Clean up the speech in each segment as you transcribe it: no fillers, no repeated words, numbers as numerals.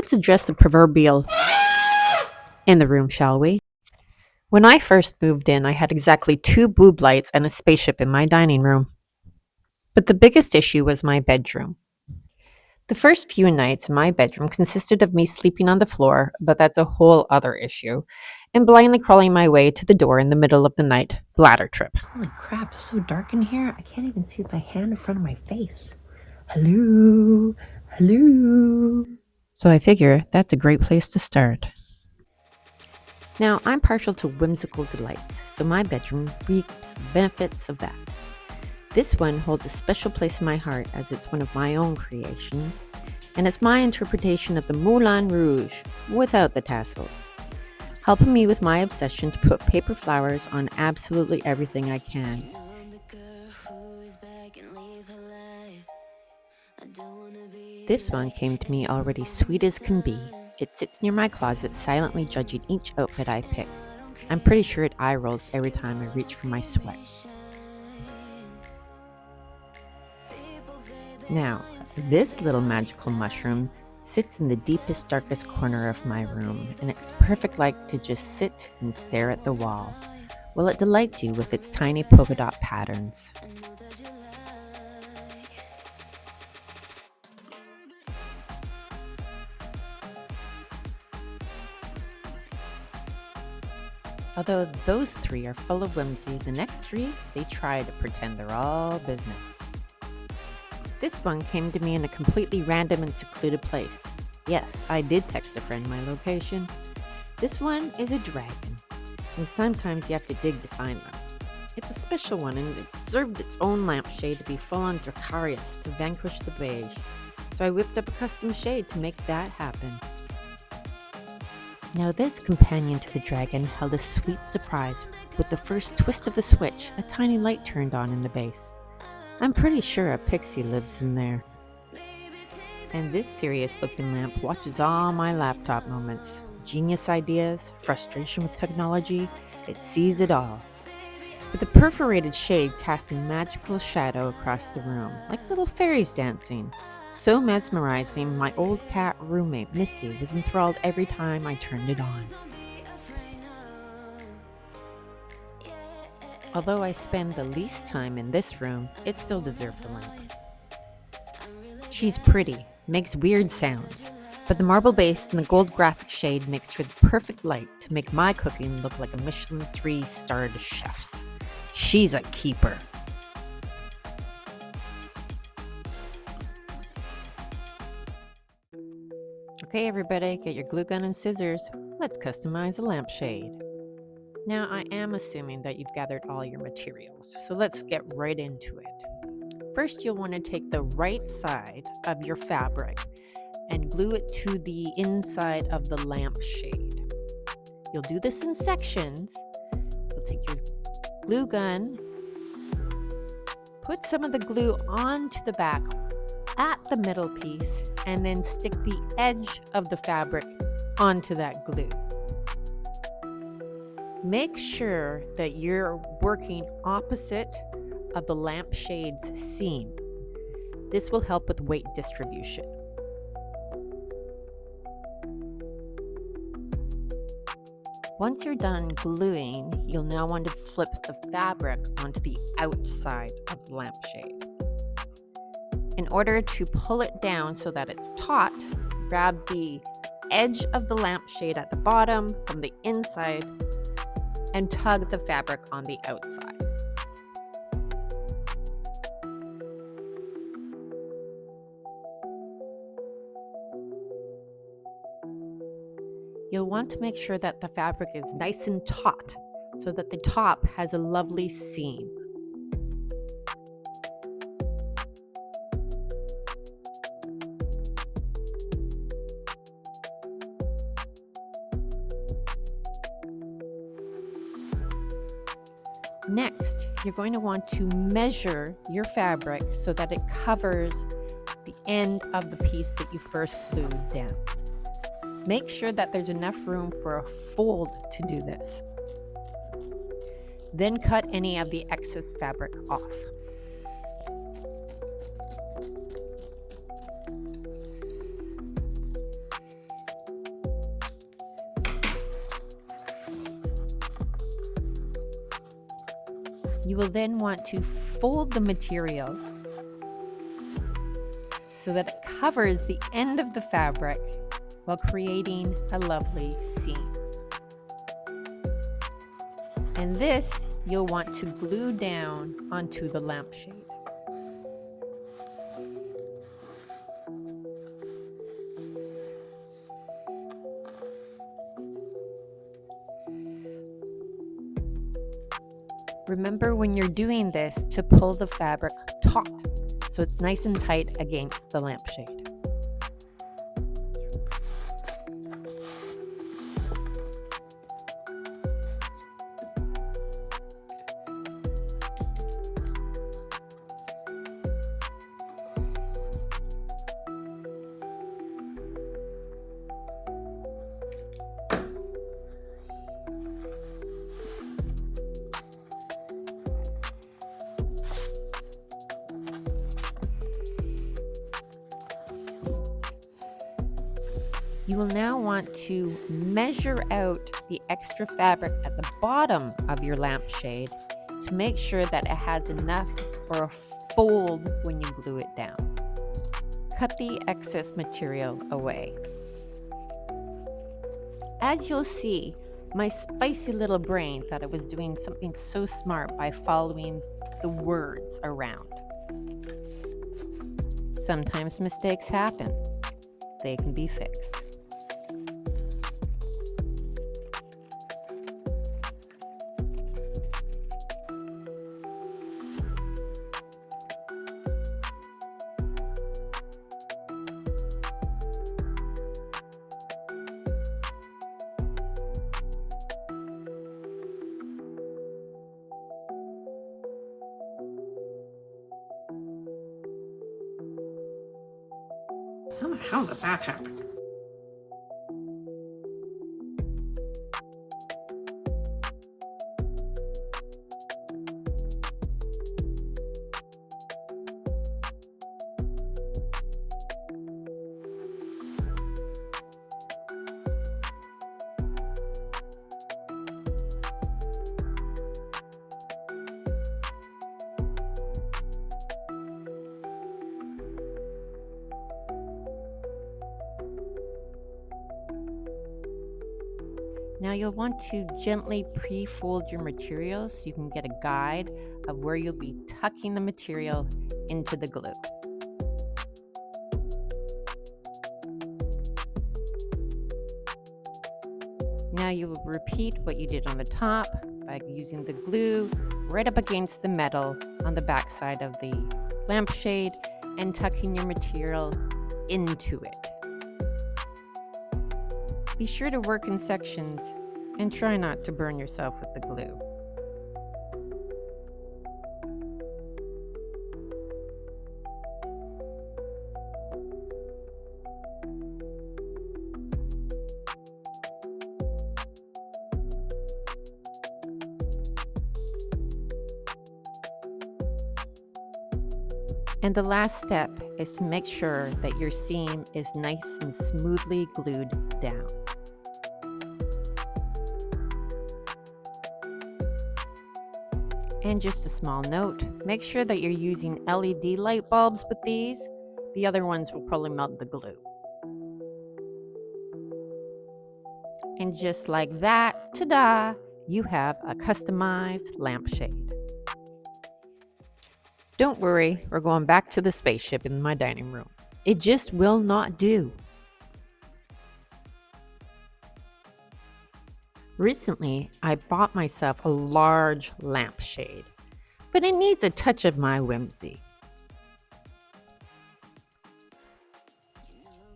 let's address the proverbial in the room, shall we? When I first moved in, I had exactly 2 boob lights and a spaceship in my dining room. But the biggest issue was my bedroom. The first few nights in my bedroom consisted of me sleeping on the floor, but that's a whole other issue, and blindly crawling my way to the door in the middle of the night, bladder trip. Holy crap, it's so dark in here. I can't even see my hand in front of my face. Hello? Hello? So I figure that's a great place to start. Now, I'm partial to whimsical delights, so my bedroom reaps the benefits of that. This one holds a special place in my heart as it's one of my own creations, and it's my interpretation of the Moulin Rouge without the tassels, helping me with my obsession to put paper flowers on absolutely everything I can. This one came to me already sweet as can be. It sits near my closet, silently judging each outfit I pick. I'm pretty sure it eye rolls every time I reach for my sweats. Now, this little magical mushroom sits in the deepest, darkest corner of my room, and it's the perfect light to just sit and stare at the wall, while it delights you with its tiny polka dot patterns. Although those 3 are full of whimsy, the next 3, they try to pretend they're all business. This one came to me in a completely random and secluded place. Yes, I did text a friend my location. This one is a dragon, and sometimes you have to dig to find them. It's a special one, and it deserved its own lampshade to be full-on Dracarius to vanquish the beige. So I whipped up a custom shade to make that happen. Now this companion to the dragon held a sweet surprise. With the first twist of the switch, a tiny light turned on in the base. I'm pretty sure a pixie lives in there. And this serious looking lamp watches all my laptop moments. Genius ideas, frustration with technology, it sees it all. With the perforated shade casting magical shadow across the room, like little fairies dancing. So mesmerizing, my old cat roommate, Missy, was enthralled every time I turned it on. Although I spend the least time in this room, it still deserved a lamp. She's pretty, makes weird sounds, but the marble base and the gold graphic shade makes her the perfect light to make my cooking look like a Michelin 3-starred chef's. She's a keeper. Okay, everybody, get your glue gun and scissors. Let's customize a lampshade. Now, I am assuming that you've gathered all your materials, so let's get right into it. First, you'll want to take the right side of your fabric and glue it to the inside of the lampshade. You'll do this in sections. You'll take your glue gun, put some of the glue onto the back at the middle piece, and then stick the edge of the fabric onto that glue. Make sure that you're working opposite of the lampshade's seam. This will help with weight distribution. Once you're done gluing, you'll now want to flip the fabric onto the outside of the lampshade. In order to pull it down so that it's taut, grab the edge of the lampshade at the bottom from the inside and tug the fabric on the outside. You'll want to make sure that the fabric is nice and taut so that the top has a lovely seam. Next, you're going to want to measure your fabric so that it covers the end of the piece that you first glued down. Make sure that there's enough room for a fold to do this. Then cut any of the excess fabric off. You will then want to fold the material so that it covers the end of the fabric while creating a lovely seam. And this you'll want to glue down onto the lampshade. Remember when you're doing this to pull the fabric taut so it's nice and tight against the lampshade. You will now want to measure out the extra fabric at the bottom of your lampshade to make sure that it has enough for a fold when you glue it down. Cut the excess material away. As you'll see, my spicy little brain thought it was doing something so smart by following the words around. Sometimes mistakes happen. They can be fixed. How the hell did that happen? Now you'll want to gently pre-fold your material so you can get a guide of where you'll be tucking the material into the glue. Now you will repeat what you did on the top by using the glue right up against the metal on the back side of the lampshade and tucking your material into it. Be sure to work in sections and try not to burn yourself with the glue. And the last step is to make sure that your seam is nice and smoothly glued down. And just a small note, make sure that you're using LED light bulbs with these. The other ones will probably melt the glue. And just like that, ta-da, you have a customized lampshade. Don't worry, we're going back to the spaceship in my dining room. It just will not do. Recently, I bought myself a large lampshade, but it needs a touch of my whimsy.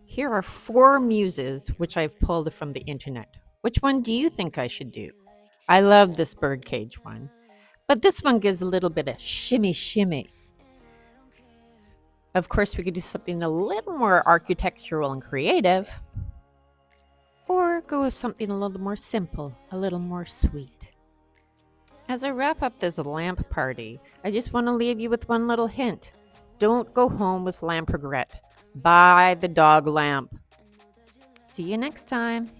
Here are 4 muses which I've pulled from the internet. Which one do you think I should do? I love this birdcage one, but this one gives a little bit of shimmy shimmy. Of course, we could do something a little more architectural and creative, or go with something a little more simple, a little more sweet. As I wrap up this lamp party, I just want to leave you with one little hint. Don't go home with lamp regret. Buy the dog lamp. See you next time.